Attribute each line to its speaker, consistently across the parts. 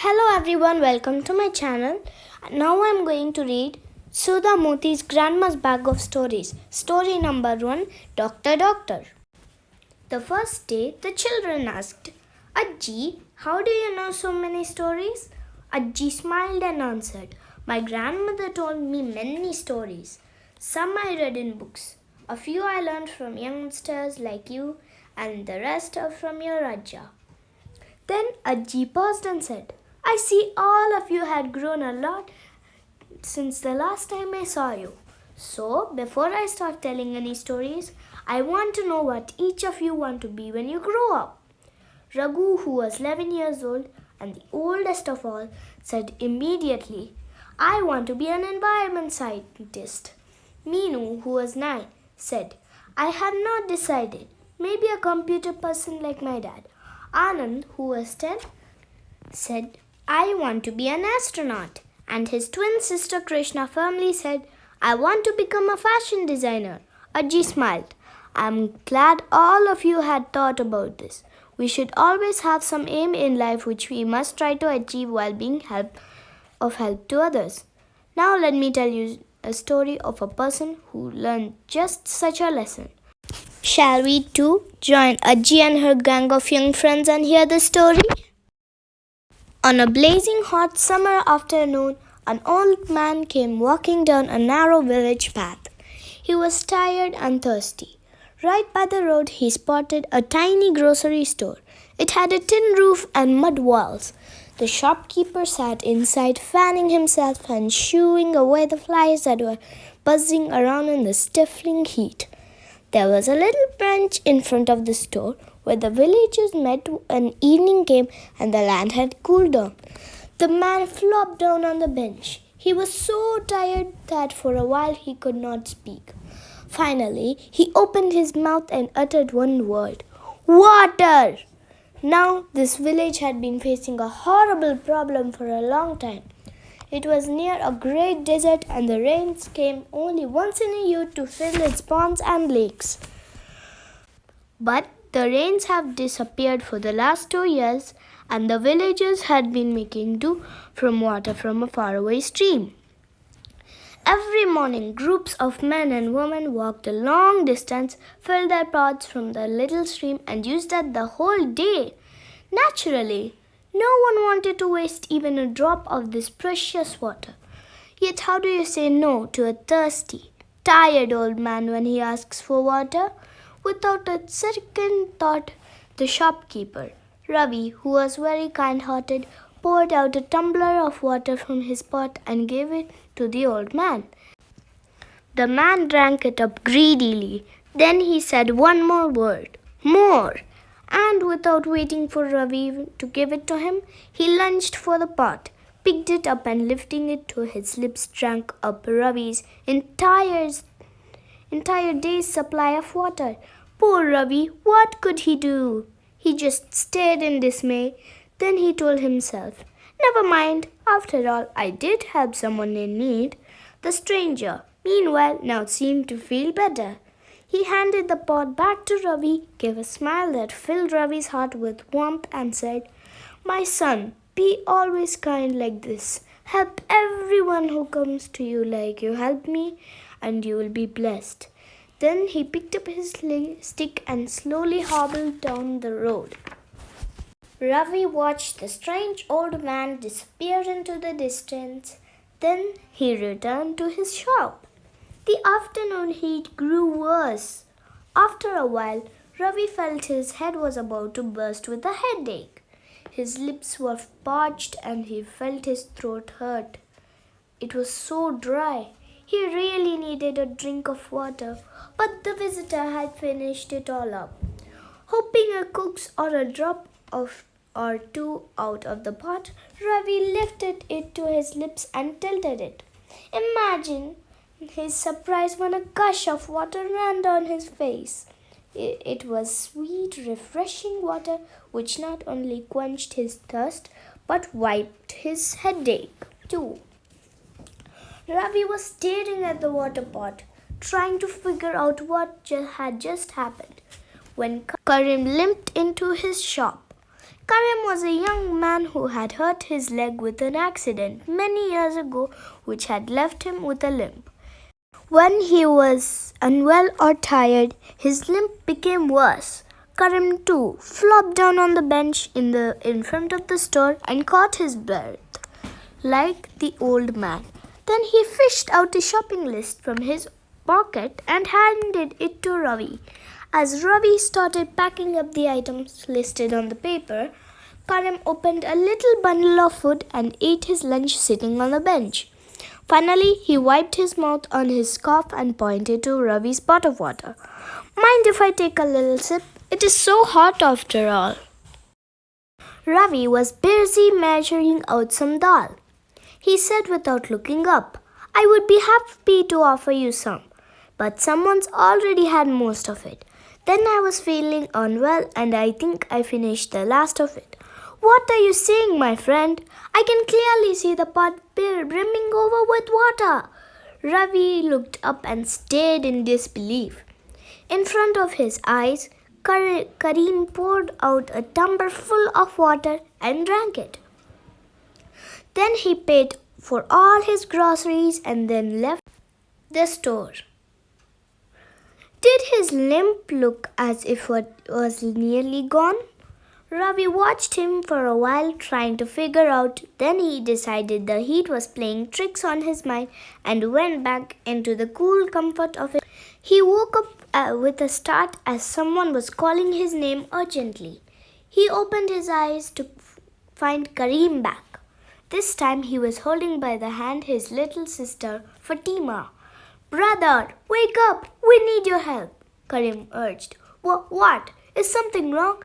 Speaker 1: Hello everyone, welcome to my channel. Now I'm going to read Sudha Murthy's Grandma's Bag of Stories. Story number 1, Doctor Doctor. The first day, the children asked, Ajji, how do you know so many stories? Ajji smiled and answered, My grandmother told me many stories. Some I read in books. A few I learned from youngsters like you, and the rest are from your Ajja. Then Ajji paused and said, I see all of you had grown a lot since the last time I saw you. So, before I start telling any stories, I want to know what each of you want to be when you grow up. Raghu, who was 11 years old and the oldest of all, said immediately, I want to be an environment scientist. Meenu, who was 9, said, I have not decided. Maybe a computer person like my dad. Anand, who was 10, said, I want to be an astronaut. And his twin sister Krishna firmly said, I want to become a fashion designer. Ajji smiled. I'm glad all of you had thought about this. We should always have some aim in life which we must try to achieve while being of help to others. Now let me tell you a story of a person who learned just such a lesson. Shall we too join Ajji and her gang of young friends and hear the story? On a blazing hot summer afternoon, an old man came walking down a narrow village path. He was tired and thirsty. Right by the road, he spotted a tiny grocery store. It had a tin roof and mud walls. The shopkeeper sat inside, fanning himself and shooing away the flies that were buzzing around in the stifling heat. There was a little bench in front of the store where the villagers met when evening came and the land had cooled down. The man flopped down on the bench. He was so tired that for a while he could not speak. Finally, he opened his mouth and uttered one word, Water! Now, this village had been facing a horrible problem for a long time. It was near a great desert and the rains came only once in a year to fill its ponds and lakes. But the rains have disappeared for the last 2 years and the villagers had been making do from water from a faraway stream. Every morning, groups of men and women walked a long distance, filled their pots from the little stream and used it the whole day. Naturally, no one wanted to waste even a drop of this precious water. Yet how do you say no to a thirsty, tired old man when he asks for water? Without a second thought, the shopkeeper, Ravi, who was very kind-hearted, poured out a tumbler of water from his pot and gave it to the old man. The man drank it up greedily. Then he said one more word, more. And without waiting for Ravi to give it to him, he lunged for the pot, picked it up and lifting it to his lips drank up Ravi's entire day's supply of water. Poor Ravi, what could he do? He just stared in dismay. Then he told himself, Never mind, after all, I did help someone in need. The stranger, meanwhile, now seemed to feel better. He handed the pot back to Ravi, gave a smile that filled Ravi's heart with warmth and said, My son, be always kind like this. Help everyone who comes to you like you helped me, and you will be blessed. Then he picked up his stick and slowly hobbled down the road. Ravi watched the strange old man disappear into the distance. Then he returned to his shop. The afternoon heat grew worse. After a while, Ravi felt his head was about to burst with a headache. His lips were parched and he felt his throat hurt. It was so dry. He really needed a drink of water, but the visitor had finished it all up. Hoping a cook's or a drop or two out of the pot, Ravi lifted it to his lips and tilted it. Imagine his surprise when a gush of water ran down his face. It was sweet, refreshing water which not only quenched his thirst but wiped his headache too. Ravi was staring at the water pot, trying to figure out what had just happened, when Karim limped into his shop. Karim was a young man who had hurt his leg with an accident many years ago, which had left him with a limp. When he was unwell or tired, his limp became worse. Karim too flopped down on the bench in front of the store and caught his breath, like the old man. Then he fished out a shopping list from his pocket and handed it to Ravi. As Ravi started packing up the items listed on the paper, Karim opened a little bundle of food and ate his lunch sitting on the bench. Finally, he wiped his mouth on his scarf and pointed to Ravi's pot of water. Mind if I take a little sip? It is so hot after all. Ravi was busy measuring out some dal. He said without looking up, I would be happy to offer you some, but someone's already had most of it. Then I was feeling unwell and I think I finished the last of it. What are you saying, my friend? I can clearly see the pot brimming over with water. Ravi looked up and stared in disbelief. In front of his eyes, Karim poured out a tumbler full of water and drank it. Then he paid for all his groceries and then left the store. Did his limp look as if it was nearly gone? Ravi watched him for a while trying to figure out. Then he decided the heat was playing tricks on his mind and went back into the cool comfort of it. He woke up with a start as someone was calling his name urgently. He opened his eyes to find Karim back. This time he was holding by the hand his little sister, Fatima. Brother, wake up! We need your help, Karim urged. What? Is something wrong?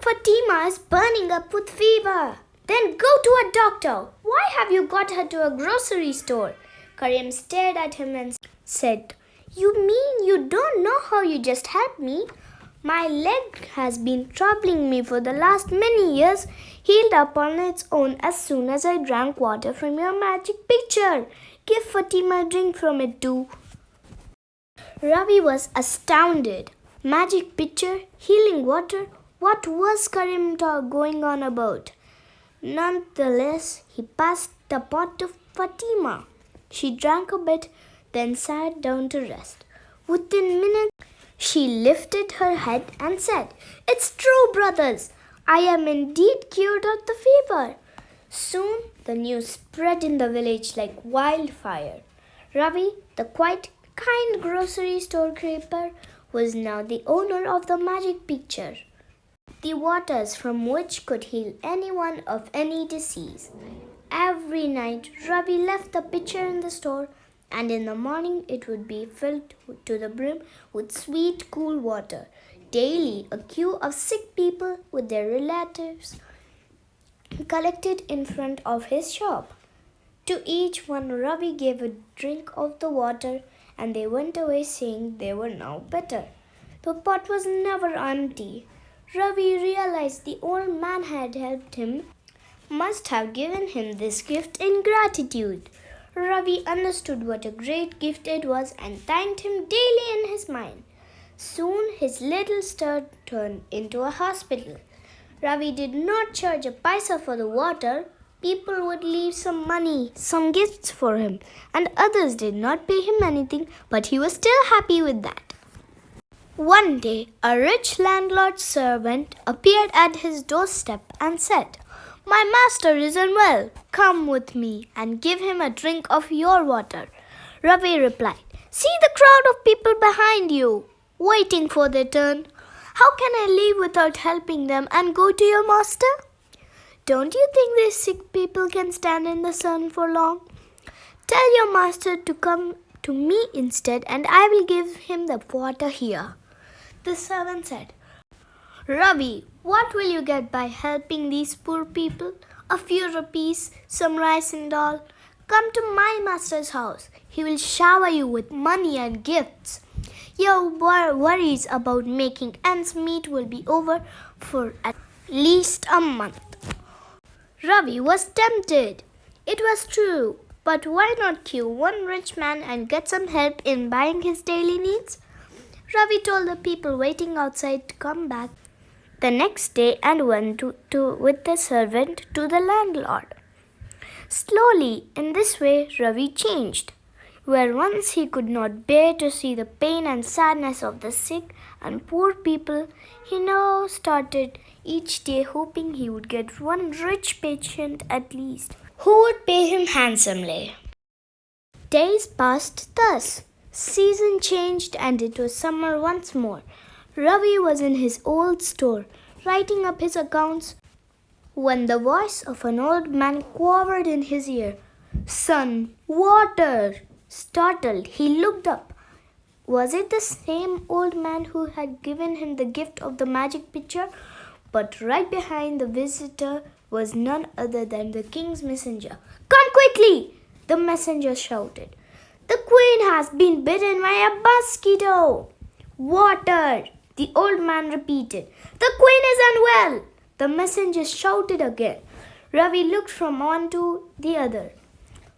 Speaker 1: Fatima is burning up with fever. Then go to a doctor. Why have you got her to a grocery store? Karim stared at him and said, You mean you don't know how you just helped me? My leg has been troubling me for the last many years, healed up on its own as soon as I drank water from your magic pitcher. Give Fatima a drink from it too. Ravi was astounded. Magic pitcher, healing water, what was Karim going on about? Nonetheless, he passed the pot to Fatima. She drank a bit, then sat down to rest. Within minutes, she lifted her head and said, It's true, brothers. I am indeed cured of the fever. Soon, the news spread in the village like wildfire. Ravi, the quite kind grocery store keeper, was now the owner of the magic pitcher, the waters from which could heal anyone of any disease. Every night, Ravi left the pitcher in the store, and in the morning it would be filled to the brim with sweet, cool water. Daily, a queue of sick people with their relatives collected in front of his shop. To each one, Ravi gave a drink of the water, and they went away saying they were now better. The pot was never empty. Ravi realized the old man had helped him, must have given him this gift in gratitude. Ravi understood what a great gift it was and thanked him daily in his mind. Soon his little store turned into a hospital. Ravi did not charge a paisa for the water. People would leave some money, some gifts for him, and others did not pay him anything, but he was still happy with that. One day, a rich landlord's servant appeared at his doorstep and said, My master is unwell. Come with me and give him a drink of your water. Ravi replied, See the crowd of people behind you, waiting for their turn. How can I leave without helping them and go to your master? Don't you think these sick people can stand in the sun for long? Tell your master to come to me instead, and I will give him the water here. The servant said, Ravi, what will you get by helping these poor people? A few rupees, some rice and all. Come to my master's house. He will shower you with money and gifts. Your worries about making ends meet will be over for at least a month. Ravi was tempted. It was true, but why not kill one rich man and get some help in buying his daily needs? Ravi told the people waiting outside to come back the next day and went with the servant to the landlord. Slowly, in this way, Ravi changed. Where once he could not bear to see the pain and sadness of the sick and poor people, he now started each day hoping he would get one rich patient at least, who would pay him handsomely. Days passed thus. Season changed and it was summer once more. Ravi was in his old store, writing up his accounts, when the voice of an old man quavered in his ear. "Son, water!" Startled, he looked up. Was it the same old man who had given him the gift of the magic pitcher? But right behind the visitor was none other than the king's messenger. "Come quickly!" the messenger shouted. "The queen has been bitten by a mosquito." "Water!" the old man repeated. "The queen is unwell!" the messenger shouted again. Ravi looked from one to the other.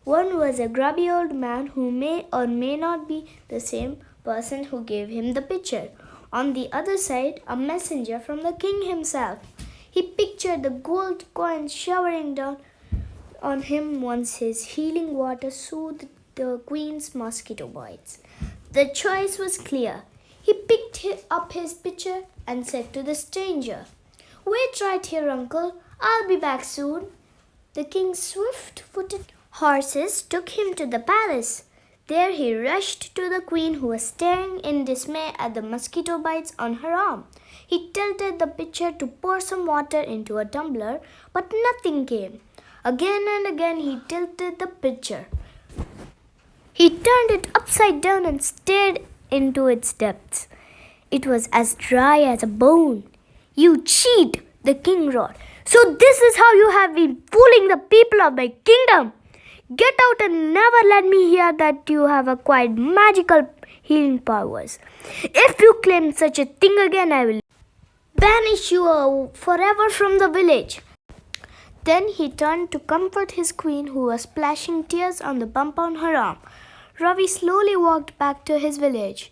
Speaker 1: One was a grubby old man who may or may not be the same person who gave him the pitcher. On the other side, a messenger from the king himself. He pictured the gold coins showering down on him once his healing water soothed the queen's mosquito bites. The choice was clear. He picked up his pitcher and said to the stranger, "Wait right here, uncle. I'll be back soon." The king's swift-footed horses took him to the palace. There he rushed to the queen, who was staring in dismay at the mosquito bites on her arm. He tilted the pitcher to pour some water into a tumbler, but nothing came. Again and again he tilted the pitcher. He turned it upside down and stared into its depths. It was as dry as a bone. "You cheat!" the king roared. "So this is how you have been fooling the people of my kingdom! Get out and never let me hear that you have acquired magical healing powers. If you claim such a thing again, I will banish you forever from the village." Then he turned to comfort his queen, who was splashing tears on the bump on her arm. Ravi slowly walked back to his village.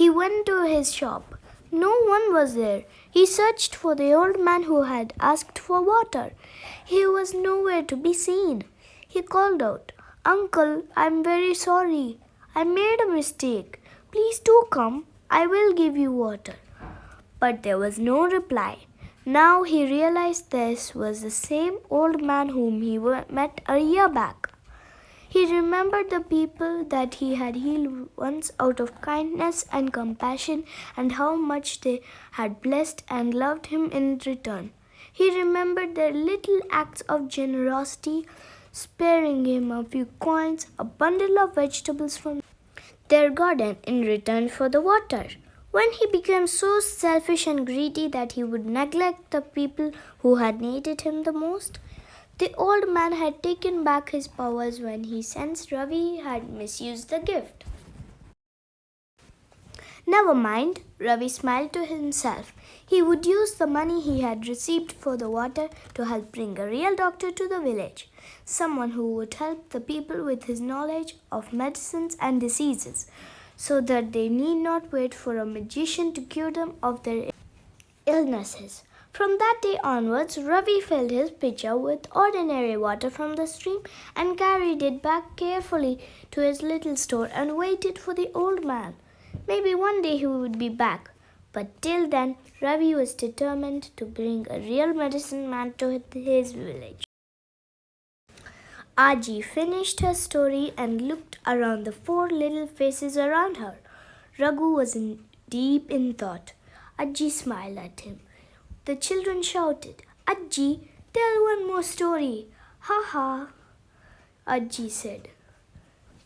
Speaker 1: He went to his shop. No one was there. He searched for the old man who had asked for water. He was nowhere to be seen. He called out, "Uncle, I'm very sorry. I made a mistake. Please do come. I will give you water." But there was no reply. Now he realized this was the same old man whom he met a year back. He remembered the people that he had healed once out of kindness and compassion, and how much they had blessed and loved him in return. He remembered their little acts of generosity, sparing him a few coins, a bundle of vegetables from their garden in return for the water. When he became so selfish and greedy that he would neglect the people who had needed him the most, the old man had taken back his powers when he sensed Ravi had misused the gift. Never mind, Ravi smiled to himself. He would use the money he had received for the water to help bring a real doctor to the village, someone who would help the people with his knowledge of medicines and diseases, so that they need not wait for a magician to cure them of their illnesses. From that day onwards, Ravi filled his pitcher with ordinary water from the stream and carried it back carefully to his little store and waited for the old man. Maybe one day he would be back, but till then, Ravi was determined to bring a real medicine man to his village. Aji finished her story and looked around the 4 little faces around her. Raghu was deep in thought. Aji smiled at him. The children shouted, "Aji, tell one more story." "Ha ha," Aji said.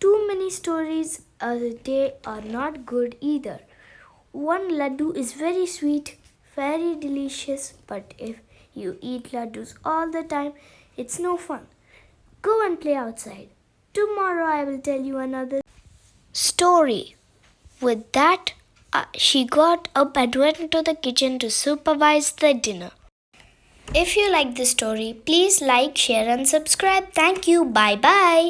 Speaker 1: "Too many stories a day are not good either. One laddu is very sweet, very delicious, but if you eat laddus all the time, it's no fun. Go and play outside. Tomorrow I will tell you another story." With that, she got up and went to the kitchen to supervise the dinner. If you like the story, please like, share and subscribe. Thank you. Bye-bye.